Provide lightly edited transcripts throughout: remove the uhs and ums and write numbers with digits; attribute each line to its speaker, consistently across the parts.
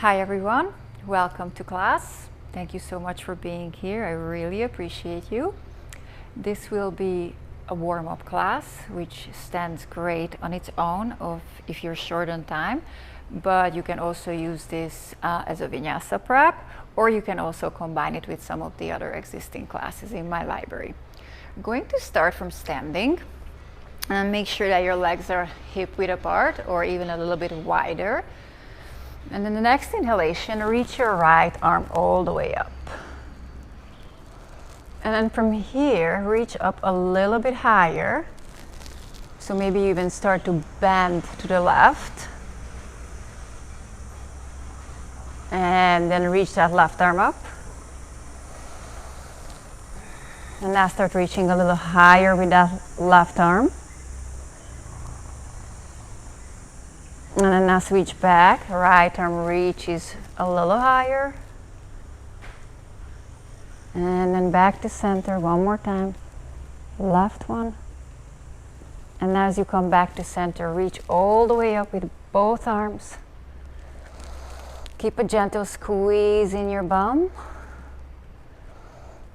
Speaker 1: Hi everyone, welcome to class. Thank you so much for being here. I really appreciate you. This will be a warm-up class which stands great on its own if you're short on time, but you can also use this as a vinyasa prep, or you can also combine it with some of the other existing classes in my library. I'm going to start from standing and make sure that your legs are hip width apart or even a little bit wider. And then the next inhalation, reach your right arm all the way up. And then from here, reach up a little bit higher. So maybe you even start to bend to the left. And then reach that left arm up. And now start reaching a little higher with that left arm. And then now switch back, right arm reaches a little higher. And then back to center one more time, left one. And now as you come back to center, reach all the way up with both arms. Keep a gentle squeeze in your bum.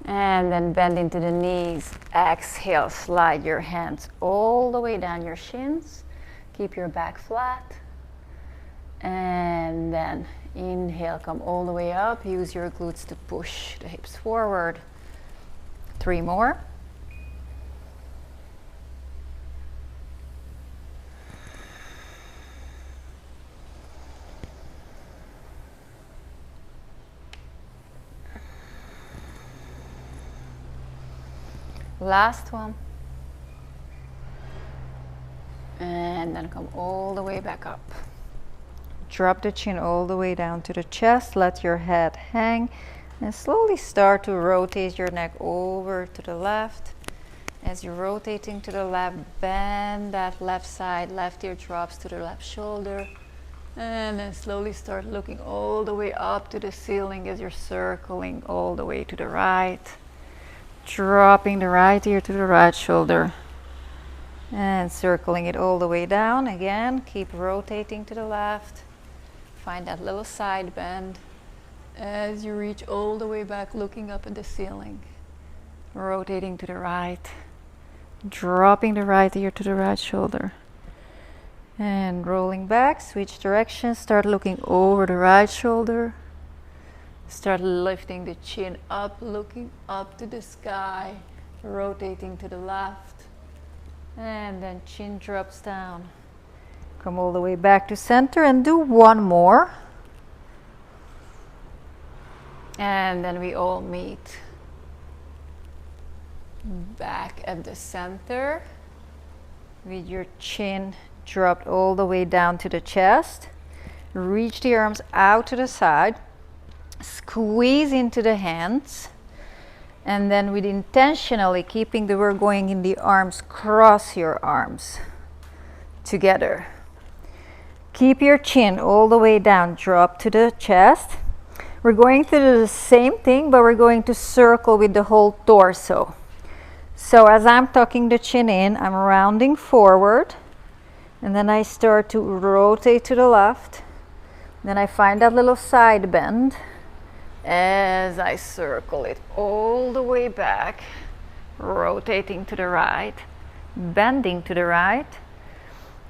Speaker 1: And then bend into the knees. Exhale, slide your hands all the way down your shins. Keep your back flat. And then inhale, come all the way up. Use your glutes to push the hips forward. 3 more. Last one. And then come all the way back up. Drop the chin all the way down to the chest, let your head hang, and slowly start to rotate your neck over to the left. As you're rotating to the left, bend that left side, left ear drops to the left shoulder, and then slowly start looking all the way up to the ceiling as you're circling all the way to the right. Dropping the right ear to the right shoulder, and circling it all the way down. Again, keep rotating to the left. Find that little side bend as you reach all the way back, looking up at the ceiling. Rotating to the right, dropping the right ear to the right shoulder. And rolling back, switch direction, start looking over the right shoulder. Start lifting the chin up, looking up to the sky, rotating to the left. And then chin drops down. Come all the way back to center and do one more. And then we all meet back at the center with your chin dropped all the way down to the chest. Reach the arms out to the side. Squeeze into the hands. And then with intentionally keeping the work going in the arms, cross your arms together. Keep your chin all the way down, drop to the chest. We're going to do the same thing, but we're going to circle with the whole torso. So as I'm tucking the chin in, I'm rounding forward, and then I start to rotate to the left. Then I find that little side bend as I circle it all the way back, rotating to the right, bending to the right,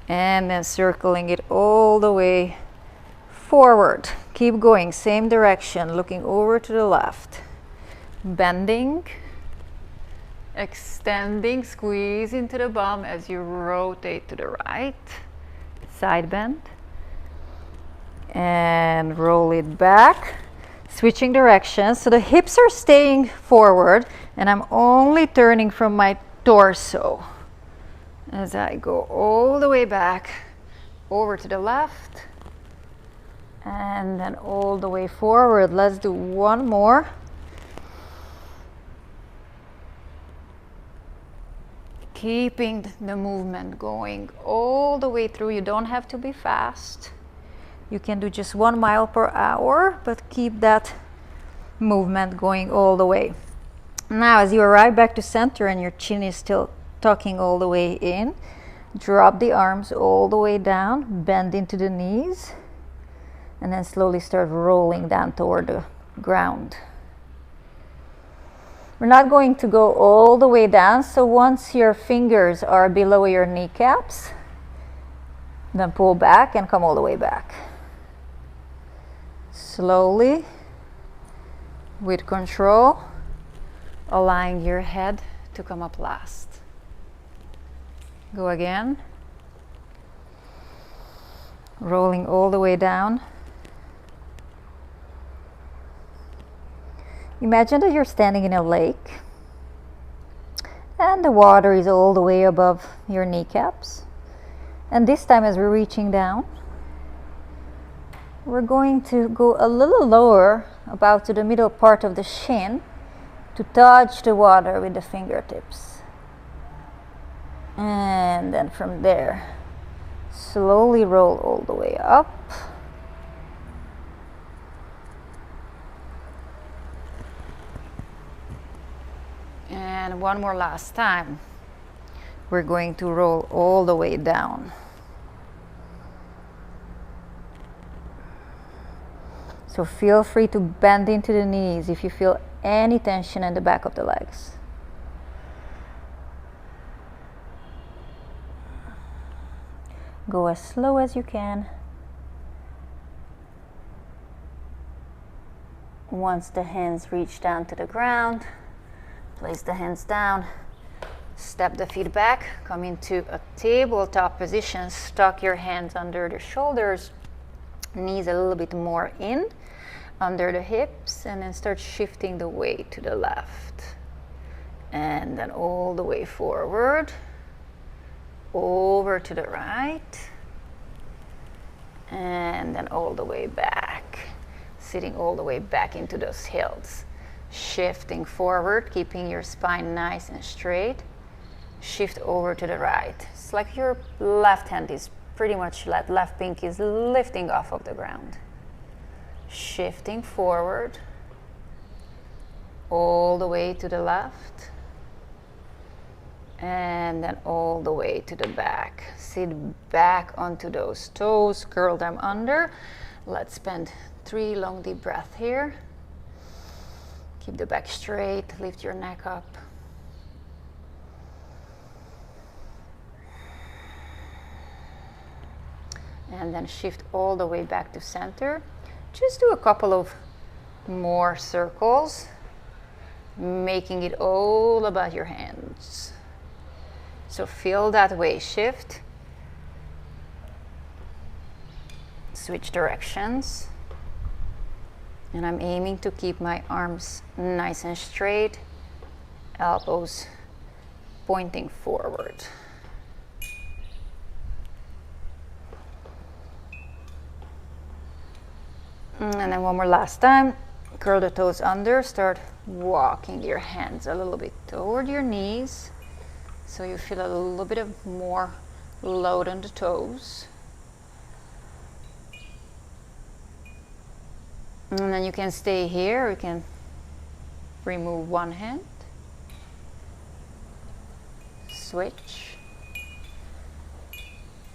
Speaker 1: and then circling it all the way forward. Keep going, same direction, looking over to the left. Bending, extending, squeeze into the bum as you rotate to the right. Side bend. And roll it back. Switching directions, so the hips are staying forward, and I'm only turning from my torso. As I go all the way back, over to the left, and then all the way forward. Let's do one more. Keeping the movement going all the way through. You don't have to be fast. You can do just 1 mile per hour, but keep that movement going all the way. Now, as you arrive back to center and your chin is still tucking all the way in, drop the arms all the way down, bend into the knees, And then slowly start rolling down toward the ground. We're not going to go all the way down, so once your fingers are below your kneecaps, then pull back and come all the way back. Slowly, with control, allowing your head to come up last. Go again. Rolling all the way down. Imagine that you're standing in a lake and the water is all the way above your kneecaps. And this time, as we're reaching down, we're going to go a little lower, about to the middle part of the shin, to touch the water with the fingertips. And then from there, slowly roll all the way up. And one more last time. We're going to roll all the way down. So feel free to bend into the knees if you feel any tension in the back of the legs. Go as slow as you can. Once the hands reach down to the ground, place the hands down, step the feet back, come into a tabletop position, tuck your hands under the shoulders, knees a little bit more in, under the hips, and then start shifting the weight to the left. And then all the way forward, over to the right, and then all the way back, sitting all the way back into those hills. Shifting forward, keeping your spine nice and straight. Shift over to the right. It's like your left hand is pretty much left pinky is lifting off of the ground. Shifting forward, all the way to the left, and then all the way to the back. Sit back onto those toes, curl them under. Let's spend 3 long deep breaths here. Keep the back straight, lift your neck up. And then shift all the way back to center. Just do a couple of more circles, making it all about your hands. So feel that way shift. Switch directions. And I'm aiming to keep my arms nice and straight, elbows pointing forward. And then one more last time. Curl the toes under, start walking your hands a little bit toward your knees, so you feel a little bit of more load on the toes. And then you can stay here, you can remove one hand, switch.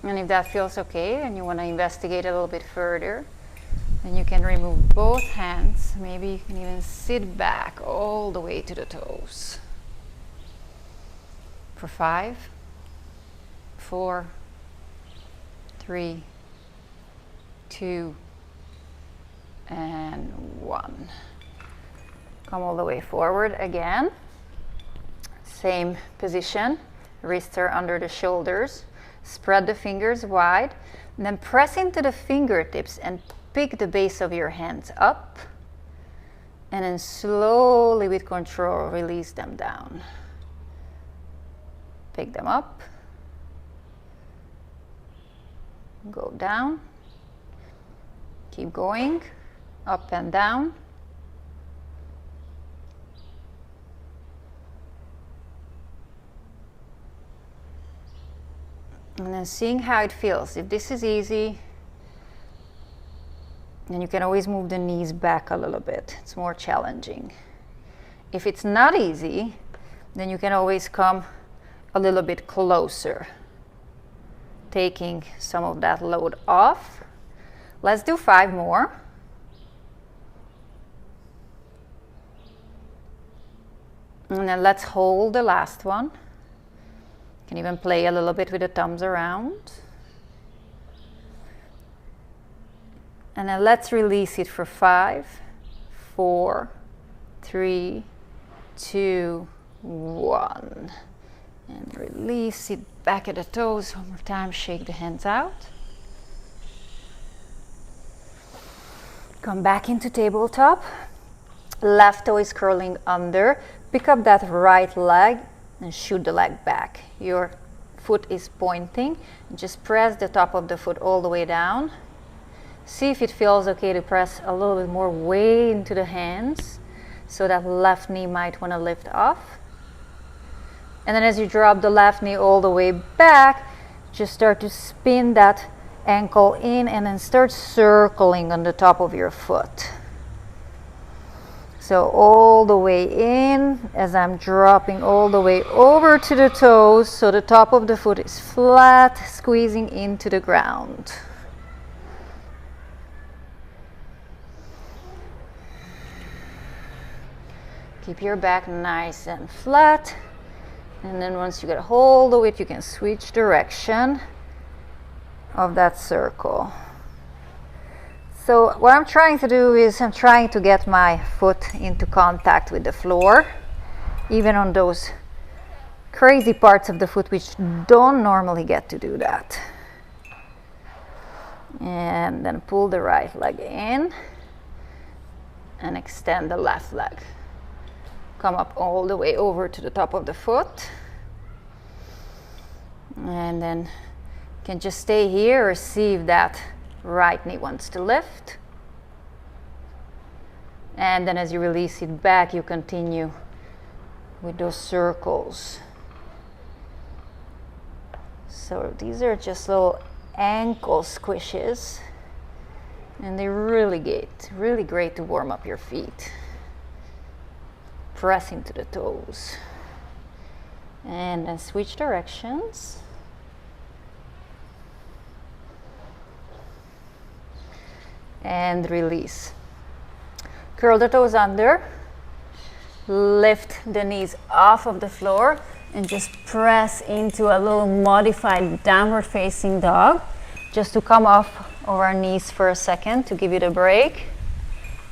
Speaker 1: And if that feels okay and you want to investigate a little bit further, then you can remove both hands. Maybe you can even sit back all the way to the toes. For 5, 4, 3, 2, and 1. Come all the way forward again. Same position. Wrists are under the shoulders. Spread the fingers wide. And then press into the fingertips and pick the base of your hands up. And then slowly, with control, release them down. Pick them up. Go down. Keep going. Up and down. And then seeing how it feels. If this is easy, then you can always move the knees back a little bit. It's more challenging. If it's not easy, then you can always come a little bit closer, taking some of that load off, Let's do 5 more. And then let's hold the last one. You can even play a little bit with the thumbs around. And then let's release it for 5, 4, 3, 2, 1. And release it back at the toes. One more time, shake the hands out. Come back into tabletop. Left toe is curling under. Pick up that right leg and shoot the leg back. Your foot is pointing. Just press the top of the foot all the way down. See if it feels okay to press a little bit more way into the hands, so that left knee might want to lift off. And then as you drop the left knee all the way back, just start to spin that ankle in and then start circling on the top of your foot. So all the way in as I'm dropping all the way over to the toes, so the top of the foot is flat, squeezing into the ground. Keep your back nice and flat. And then once you get a hold of it, you can switch direction of that circle. So what I'm trying to do is I'm trying to get my foot into contact with the floor, even on those crazy parts of the foot which don't normally get to do that. And then pull the right leg in and extend the left leg. Come up all the way over to the top of the foot. And then you can just stay here or see if that right knee wants to lift. And then as you release it back, you continue with those circles. So these are just little ankle squishes, and they're really great to warm up your feet. Press into the toes. And then switch directions. And release. Curl the toes under. Lift the knees off of the floor and just press into a little modified downward facing dog. Just to come off of our knees for a second to give you the break.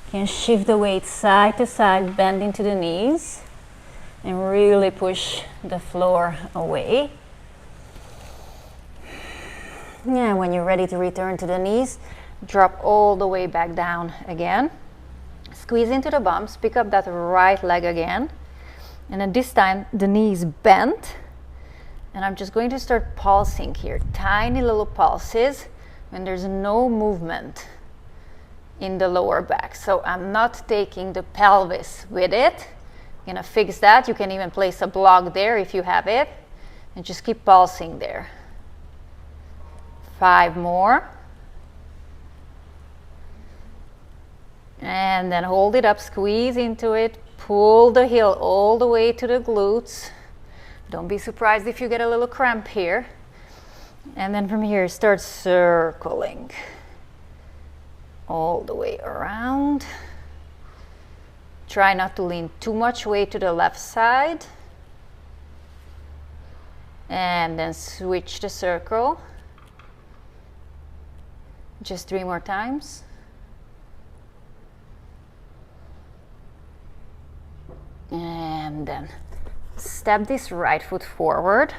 Speaker 1: You can shift the weight side to side, bend into the knees, and really push the floor away. And when you're ready to return to the knees, drop all the way back down again. Squeeze into the bumps, pick up that right leg again. And then this time the knee is bent. And I'm just going to start pulsing here. Tiny little pulses when there's no movement in the lower back. So I'm not taking the pelvis with it. I'm gonna fix that. You can even place a block there if you have it. And just keep pulsing there. 5 more. And then hold it up, squeeze into it, pull the heel all the way to the glutes. Don't be surprised if you get a little cramp here. And then from here, start circling all the way around. Try not to lean too much weight to the left side. And then switch the circle. Just 3 more times. And then step this right foot forward.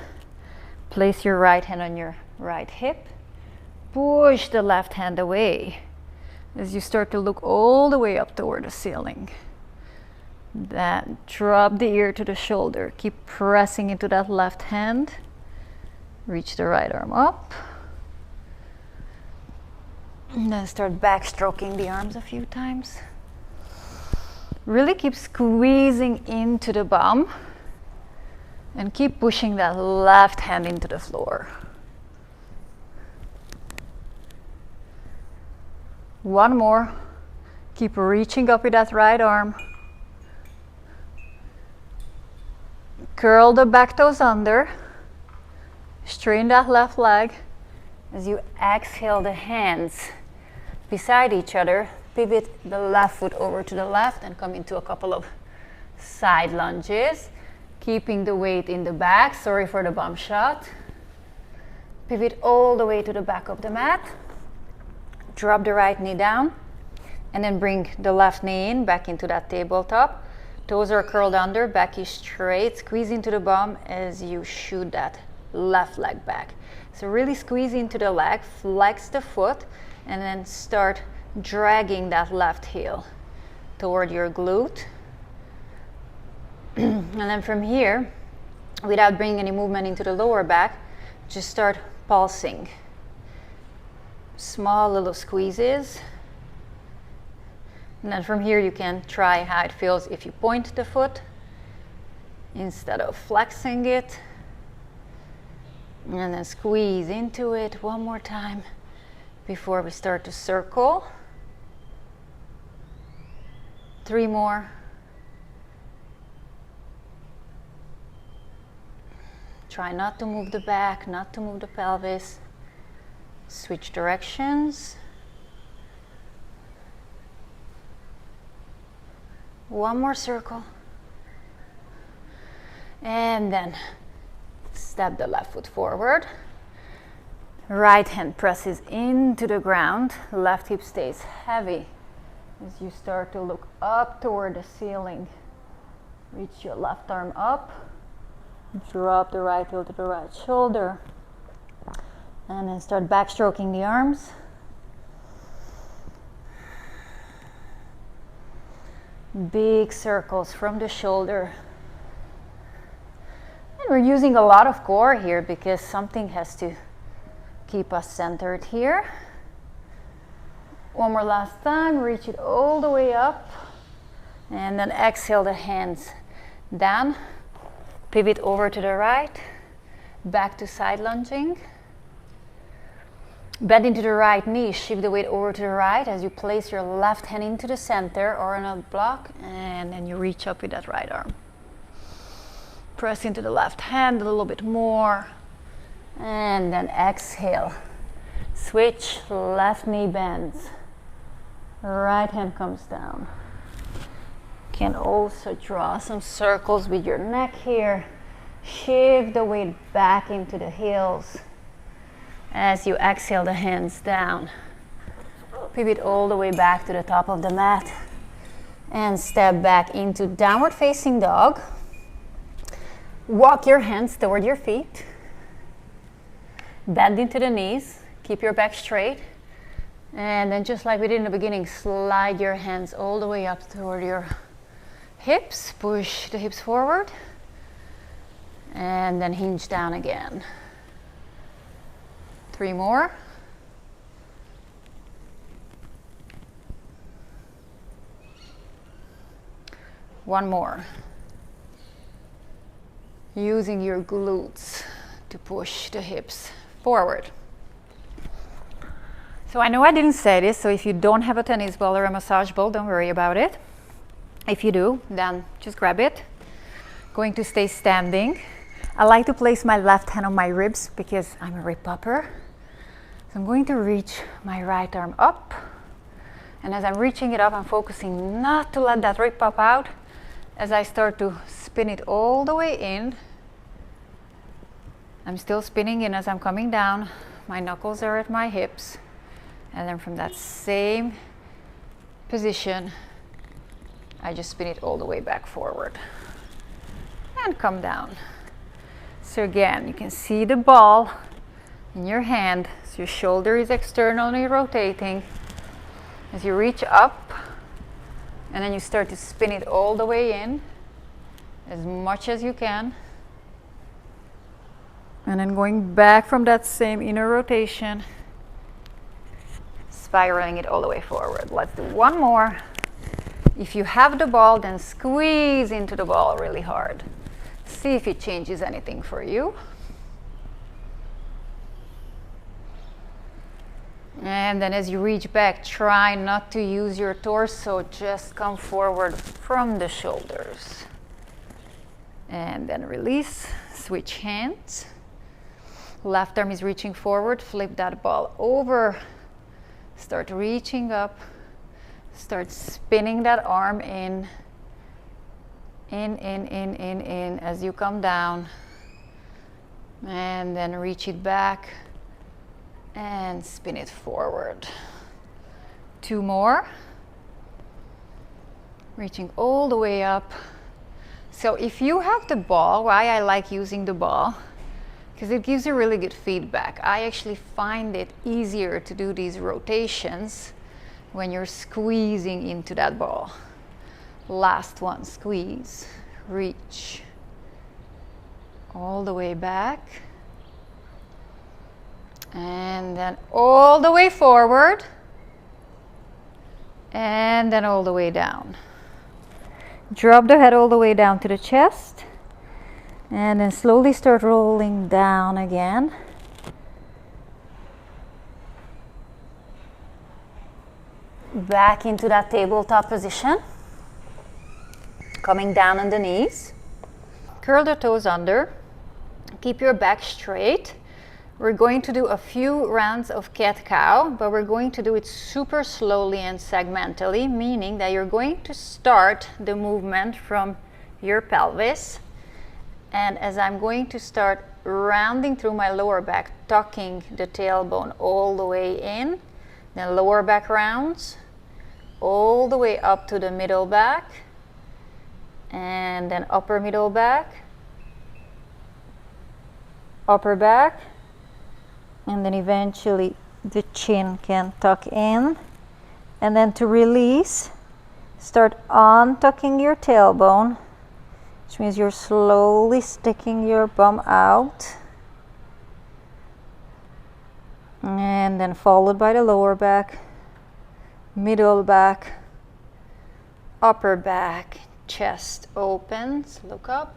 Speaker 1: Place your right hand on your right hip. Push the left hand away as you start to look all the way up toward the ceiling. Then drop the ear to the shoulder. Keep pressing into that left hand. Reach the right arm up. And then start backstroking the arms a few times. Really keep squeezing into the bum. And keep pushing that left hand into the floor. 1 more. Keep reaching up with that right arm. Curl the back toes under. Straighten that left leg. As you exhale the hands, beside each other. Pivot the left foot over to the left and come into a couple of side lunges, keeping the weight in the back. Sorry for the bum shot. Pivot all the way to the back of the mat. Drop the right knee down and then bring the left knee in, back into that tabletop. Toes are curled under, back is straight. Squeeze into the bum as you shoot that left leg back. So really squeeze into the leg, flex the foot, and then start dragging that left heel toward your glute. And then from here, without bringing any movement into the lower back, just start pulsing. Small little squeezes. And then from here you can try how it feels if you point the foot instead of flexing it. And then squeeze into it one more time before we start to circle. 3 more. Try not to move the back, not to move the pelvis. Switch directions. One more circle. And then step the left foot forward. Right hand presses into the ground. Left hip stays heavy as you start to look up toward the ceiling. Reach your left arm up. Drop the right heel to the right shoulder. And then start backstroking the arms. Big circles from the shoulder. And we're using a lot of core here because something has to keep us centered here. One more last time, reach it all the way up. And then exhale the hands down. Pivot over to the right. Back to side lunging. Bend into the right knee, shift the weight over to the right as you place your left hand into the center or on a block, and then you reach up with that right arm. Press into the left hand a little bit more, and then exhale. Switch, left knee bends. Right hand comes down. You can also draw some circles with your neck here. Shift the weight back into the heels. As you exhale the hands down, pivot all the way back to the top of the mat and step back into downward facing dog. Walk your hands toward your feet. Bend into the knees, keep your back straight. And then just like we did in the beginning, slide your hands all the way up toward your hips. Push the hips forward and then hinge down again. 3 more. One more. Using your glutes to push the hips forward. So I know I didn't say this, so if you don't have a tennis ball or a massage ball, don't worry about it. If you do, then just grab it. Going to stay standing. I like to place my left hand on my ribs because I'm a rib popper. So I'm going to reach my right arm up. And as I'm reaching it up, I'm focusing not to let that rib pop out. As I start to spin it all the way in, I'm still spinning in as I'm coming down. My knuckles are at my hips. And then from that same position, I just spin it all the way back forward. And come down. So again, you can see the ball in your hand. So your shoulder is externally rotating. As you reach up, and then you start to spin it all the way in, as much as you can. And then going back from that same inner rotation, spiraling it all the way forward. Let's do one more. If you have the ball, then squeeze into the ball really hard. See if it changes anything for you. And then as you reach back, try not to use your torso, just come forward from the shoulders. And then release, switch hands. Left arm is reaching forward, flip that ball over Start reaching up. Start spinning that arm in as you come down. And then reach it back and spin it forward. 2 more. Reaching all the way up. So if you have the ball, why I like using the ball, because it gives you really good feedback. I actually find it easier to do these rotations when you're squeezing into that ball. Last one, squeeze, reach, all the way back, and then all the way forward, and then all the way down. Drop the head all the way down to the chest, and then slowly start rolling down again. Back into that tabletop position. Coming down on the knees. Curl the toes under. Keep your back straight. We're going to do a few rounds of cat-cow, but we're going to do it super slowly and segmentally, meaning that you're going to start the movement from your pelvis. And as I'm going to start rounding through my lower back, tucking the tailbone all the way in, then lower back rounds, all the way up to the middle back, and then upper middle back, upper back, and then eventually the chin can tuck in. And then to release, start untucking your tailbone, which means you're slowly sticking your bum out. And then followed by the lower back, middle back, upper back, chest opens, look up.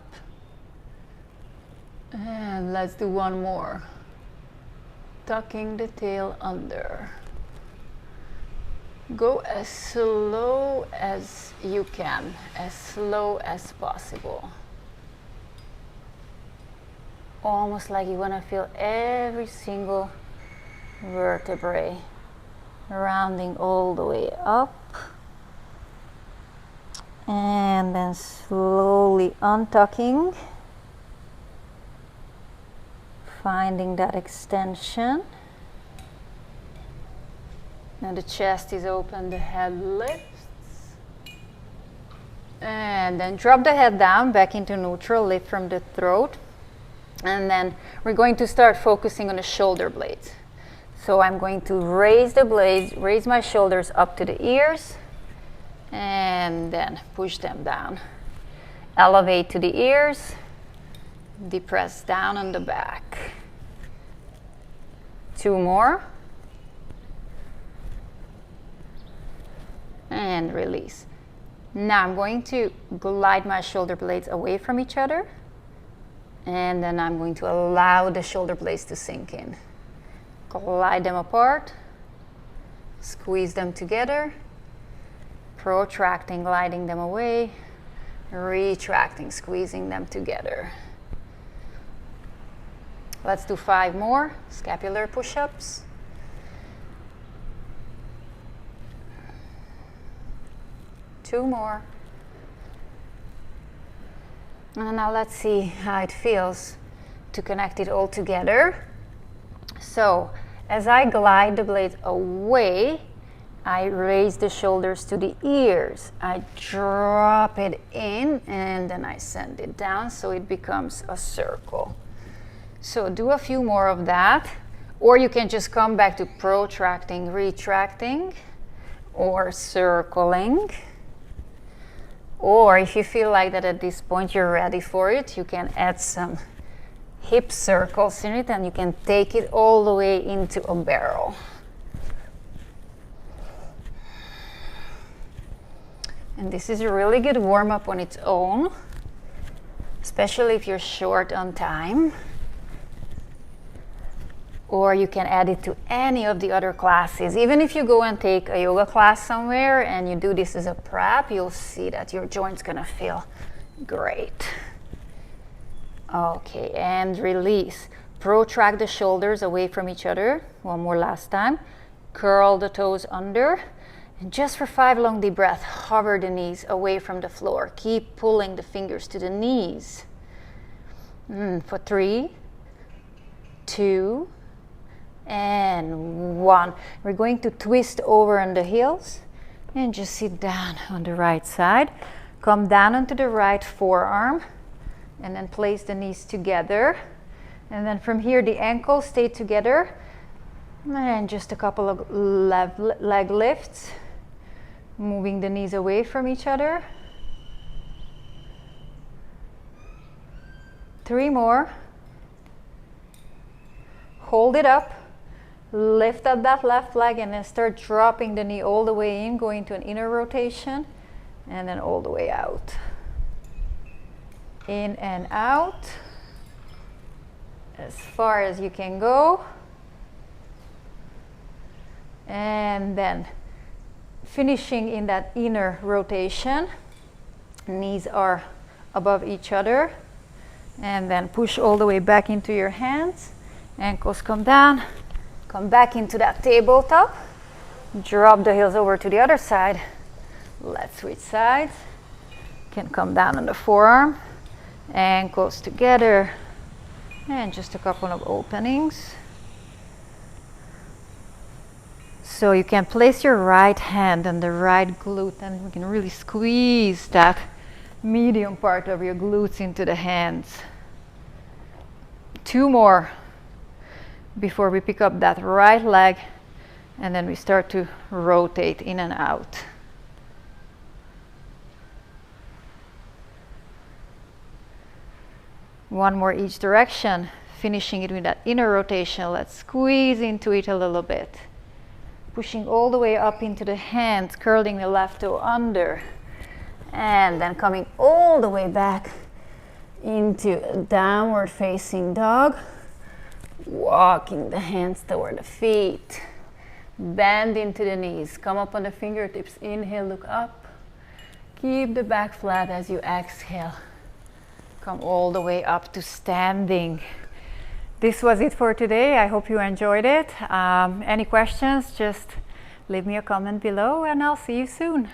Speaker 1: And let's do one more. Tucking the tail under. Go as slow as you can, as slow as possible. Almost like you want to feel every single vertebrae rounding all the way up. And then slowly untucking. Finding that extension. Now the chest is open, the head lifts. And then drop the head down, back into neutral, lift from the throat. And then we're going to start focusing on the shoulder blades. So I'm going to raise the blades, raise my shoulders up to the ears, and then push them down. Elevate to the ears. Depress down on the back. 2 more. And release. Now I'm going to glide my shoulder blades away from each other. And then I'm going to allow the shoulder blades to sink in. Glide them apart. Squeeze them together. Protracting, gliding them away. Retracting, squeezing them together. Let's do 5 more scapular push-ups. Two more. And now let's see how it feels to connect it all together. So as I glide the blades away, I raise the shoulders to the ears. I drop it in and then I send it down so it becomes a circle. So do a few more of that, or you can just come back to protracting, retracting, or circling. Or if you feel like that at this point you're ready for it, you can add some hip circles in it and you can take it all the way into a barrel. And this is a really good warm-up on its own, especially if you're short on time. Or you can add it to any of the other classes. Even if you go and take a yoga class somewhere and you do this as a prep, you'll see that your joint's gonna feel great. Okay, and release. Protract the shoulders away from each other. One more last time. Curl the toes under. And just for 5 long deep breaths, hover the knees away from the floor. Keep pulling the fingers to the knees. For 3, 2, and 1. We're going to twist over on the heels and just sit down on the right side. Come down onto the right forearm and then place the knees together. And then from here, the ankles stay together. And just a couple of leg lifts. Moving the knees away from each other. 3 more. Hold it up. Lift up that left leg and then start dropping the knee all the way in, going to an inner rotation and then all the way out. In and out. As far as you can go. And then finishing in that inner rotation. Knees are above each other. And then push all the way back into your hands. Ankles come down. Come back into that tabletop. Drop the heels over to the other side. Let's switch sides. Can come down on the forearm. Ankles together. And just a couple of openings. So you can place your right hand on the right glute and you can really squeeze that medium part of your glutes into the hands. 2 more before we pick up that right leg and then we start to rotate in and out. One more each direction, finishing it with that inner rotation. Let's squeeze into it a little bit. Pushing all the way up into the hands, curling the left toe under. And then coming all the way back into a downward facing dog. Walking the hands toward the feet. Bend into the knees. Come up on the fingertips. Inhale, look up. Keep the back flat as you exhale. Come all the way up to standing. This was it for today. I hope you enjoyed it. Any questions, just leave me a comment below and I'll see you soon.